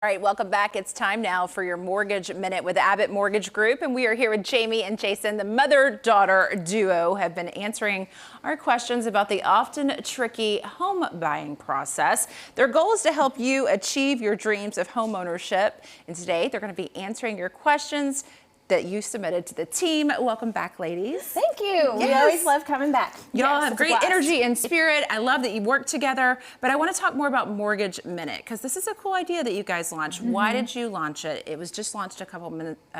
All right, welcome back. It's time now for your Mortgage Minute with Abbott Mortgage Group. And we are here with Jamie and Jason. The mother-daughter duo have been answering our questions about the often tricky home buying process. Their goal is to help you achieve your dreams of home ownership. And today they're going to be answering your questions that you submitted to the team. Welcome back, ladies. Thank you. Yes. We always love coming back. You all have great energy and spirit. I love that you work together, but I want to talk more about Mortgage Minute because this is a cool idea that you guys launched. Why did you launch it? It was just launched a couple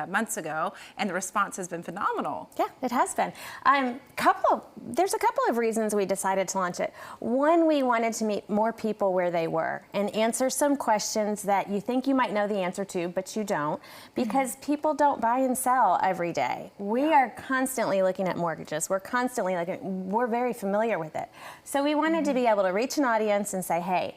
months ago, and the response has been phenomenal. Yeah, it has been. There's a couple of reasons we decided to launch it. One, we wanted to meet more people where they were and answer some questions that you think you might know the answer to, but you don't, because people don't buy and sell every day. We are constantly looking at mortgages. We're very familiar with it. So we wanted to be able to reach an audience and say, hey,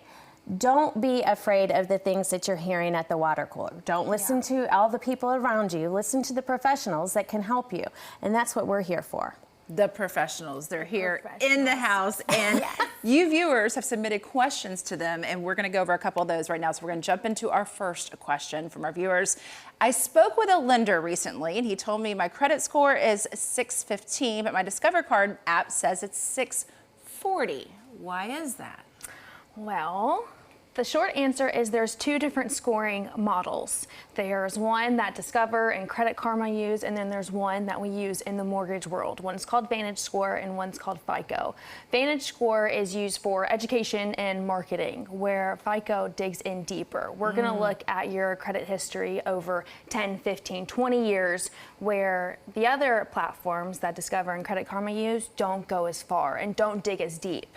don't be afraid of the things that you're hearing at the water cooler. Don't listen to all the people around you. Listen to the professionals that can help you. And that's what we're here for. The professionals. They're here in the house, and you viewers have submitted questions to them, and we're going to go over a couple of those right now. So we're going to jump into our first question from our viewers. I spoke with a lender recently, and he told me my credit score is 615, but my Discover Card app says it's 640. Why is that? Well, the short answer is there's two different scoring models. There's one that Discover and Credit Karma use, and then there's one that we use in the mortgage world. One's called Vantage Score and one's called FICO. Vantage Score is used for education and marketing, where FICO digs in deeper. We're gonna look at your credit history over 10, 15, 20 years, where the other platforms that Discover and Credit Karma use don't go as far and don't dig as deep.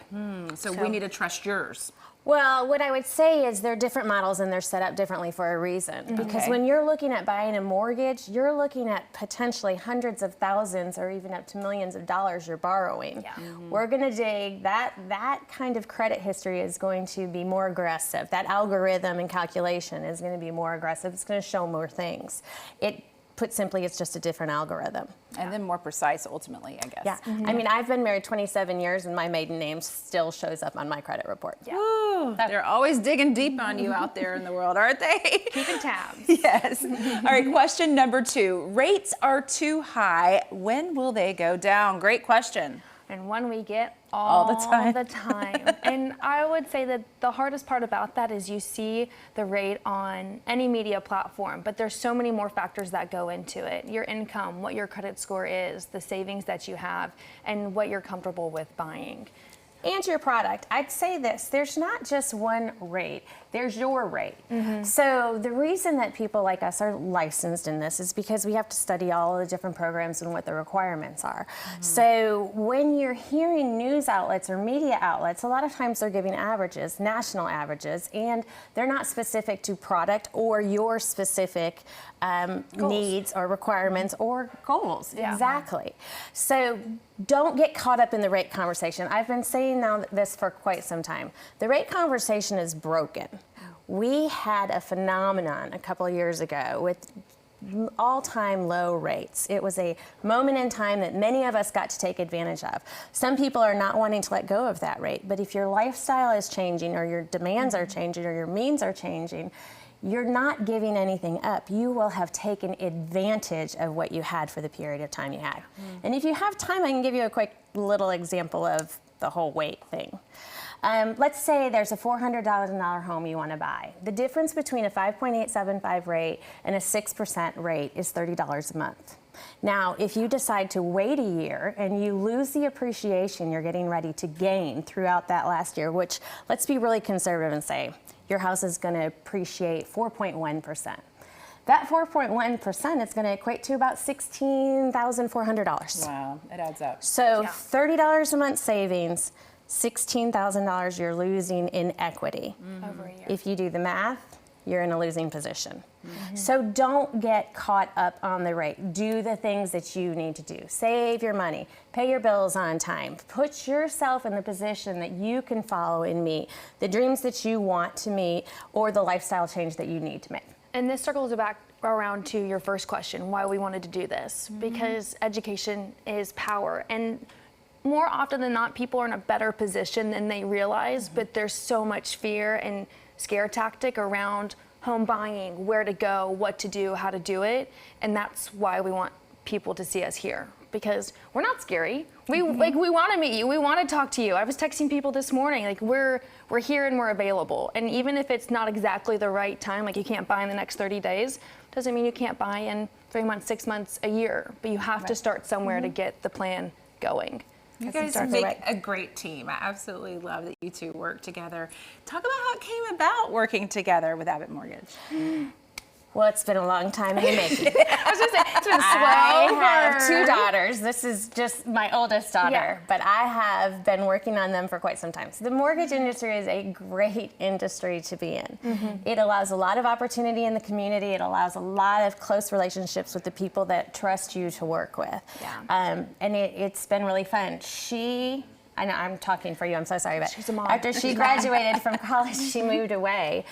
So we need to trust yours. Well, what I would say is they're different models and they're set up differently for a reason. Because when you're looking at buying a mortgage, you're looking at potentially hundreds of thousands or even up to millions of dollars you're borrowing. We're going to dig that kind of credit history is going to be more aggressive. That algorithm and calculation is going to be more aggressive. It's going to show more things. Put simply, it's just a different algorithm. And then more precise, ultimately, I guess. Yeah. I mean, I've been married 27 years, and my maiden name still shows up on my credit report. Ooh, they're always digging deep on you out there in the world, aren't they? Keeping tabs. Yes. All right, question number 2. Rates are too high. When will they go down? Great question. And one we get all the time. And I would say that the hardest part about that is you see the rate on any media platform, but there's so many more factors that go into it. Your income, what your credit score is, the savings that you have, and what you're comfortable with buying. And your product. I'd say this, there's not just one rate, there's your rate. So the reason that people like us are licensed in this is because we have to study all of the different programs and what the requirements are. So when you're hearing news outlets or media outlets, a lot of times they're giving averages, national averages, and they're not specific to product or your specific needs or requirements or goals. Exactly. So don't get caught up in the rate conversation. I've been saying this for quite some time. The rate conversation is broken. We had a phenomenon a couple of years ago with all-time low rates. It was a moment in time that many of us got to take advantage of. Some people are not wanting to let go of that rate, but if your lifestyle is changing or your demands are changing or your means are changing, you're not giving anything up. You will have taken advantage of what you had for the period of time you had. And if you have time, I can give you a quick little example of the whole weight thing. Let's say there's a $400,000 home you want to buy. The difference between a 5.875 rate and a 6% rate is $30 a month. Now, if you decide to wait a year and you lose the appreciation you're getting ready to gain throughout that last year, which let's be really conservative and say your house is going to appreciate 4.1%. That 4.1% is going to equate to about $16,400. Wow, it adds up. So $30 a month savings, $16,000 you're losing in equity. Over a year. If you do the math, you're in a losing position. So don't get caught up on the rate. Do the things that you need to do. Save your money, pay your bills on time, put yourself in the position that you can follow and meet the dreams that you want to meet or the lifestyle change that you need to make. And this circles back around to your first question, why we wanted to do this, because education is power. And more often than not, people are in a better position than they realize, but there's so much fear and scare tactic around home buying, where to go, what to do, how to do it. And that's why we want people to see us here, because we're not scary. We we want to meet you. We want to talk to you. I was texting people this morning, like we're here and we're available. And even if it's not exactly the right time, like you can't buy in the next 30 days, doesn't mean you can't buy in 3 months, 6 months, a year. But you have to start somewhere to get the plan going. You guys make a great team. I absolutely love that you two work together. Talk about how it came about working together with Abbott Mortgage. Well, it's been a long time in the making. I was gonna say, it's been slow. I have 2 daughters. This is just my oldest daughter, Yeah. but I have been working on them for quite some time. So the mortgage industry is a great industry to be in. It allows a lot of opportunity in the community. It allows a lot of close relationships with the people that trust you to work with. Yeah. And it's been really fun. I know I'm talking for you, I'm so sorry, but She's a mom. after she graduated from college, she moved away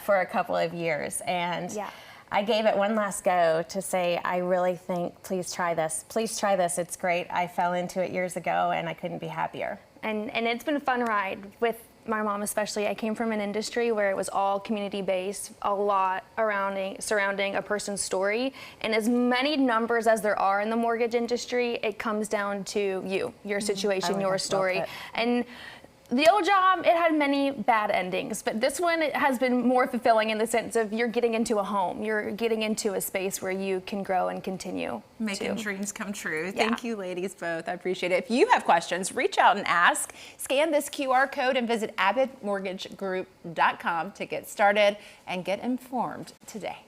for a couple of years. And Yeah. I gave it one last go to say, I really think, please try this. Please try this, it's great. I fell into it years ago and I couldn't be happier. And it's been a fun ride with my mom especially. I came from an industry where it was all community-based, a lot surrounding a person's story. And as many numbers as there are in the mortgage industry, it comes down to you, your situation, your story. And the old job, it had many bad endings, but this one, it has been more fulfilling in the sense of you're getting into a home. You're getting into a space where you can grow and continue. Making dreams come true. Yeah. Thank you, ladies, both. I appreciate it. If you have questions, reach out and ask. Scan this QR code and visit abbottmortgagegroup.com to get started and get informed today.